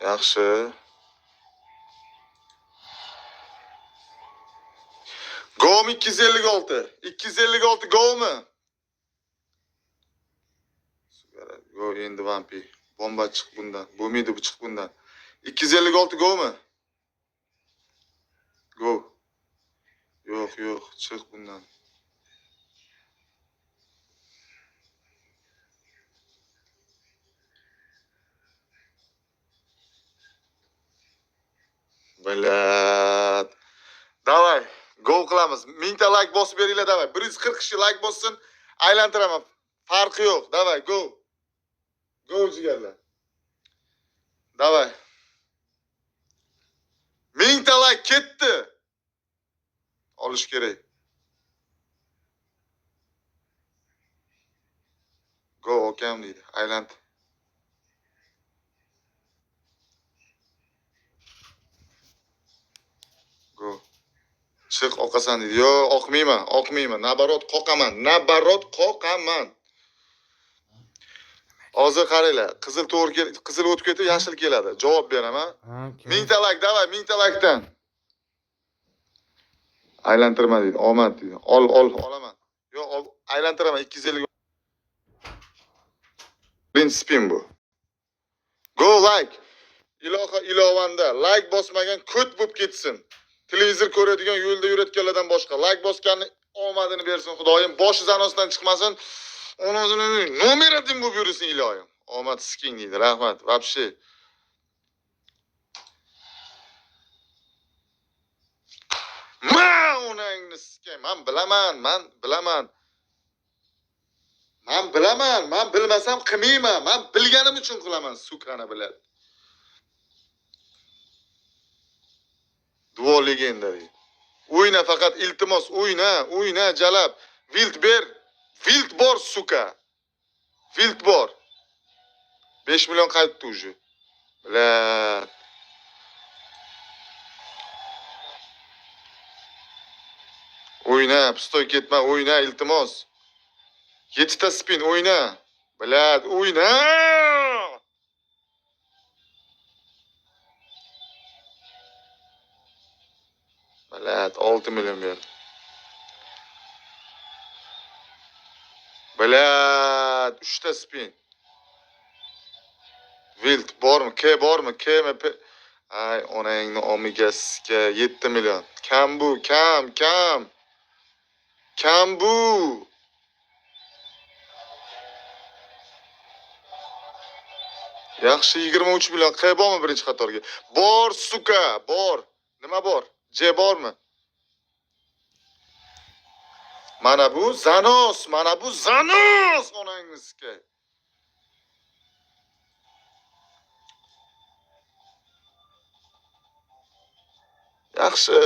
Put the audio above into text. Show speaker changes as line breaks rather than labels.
Yaxshi. Go'mi 256? 256 go'mi? Go endi vampi. Bomba chiq bundan. Bo'lmaydi bu chiq bundan. 256 go'mi? Go. Yo'q, chiq bundan. Bilat. Davay, go qilamiz. 1000 ta like bosib beringlar, davay. 140 kishi like bossin, aylantiraman. Farqi yo'q. Davay, go. Go jigarlar. Davay. 1000 ta like ketdi. Olish kerak. Go okam deydi. Aylant. Go. Chiq oqasan deydi. Yo, oqmayman. Nabarot qoqaman. Hozir qaranglar, qizil o'tib ketib, yashil keladi. Javob beraman. 1000 ta like, davay, 1000 ta likedan. Aylantirma deydi. Omad deydi. Olaman. Yo, aylantiraman 250. Birinchi spin bu. Go like. Ilovanda like bosmagan ko't bo'lib ketsin. Televizor ko'radigan, yo'lda yurayotganlardan boshqa like bosganni omadini bersin Xudoyim. Boshi zanosdan chiqmasin. Onasini nomeradim bo'lib yursin iloyim. Omad sking deydi. Rahmat. Вообще. Man bilaman. Man bilmasam qilmayman. Man bilganim uchun qilaman, sukani biladi. Duo legendary. O'yna faqat iltimos, o'yna jalab. Wild ber. Wild bor, suka. Wild bor. 5 million qaytdi уже. Bilat. O'yna, pistoy ketma, o'yna iltimos. 7 ta spin o'yna. Bilat, o'yna. Bilat, 6 million ber. Bilat, 3 ta spin. Wild bormi? Bormi? Ay, onangni omigasiga 7 million. Kam bu, kam. Kam bu. Yaxshi 23 million. Bormi birinchi qatorga? Bor, suka, bor. Nima bor? Je bormi? Mana bu zanos onangizga. Yaxshi.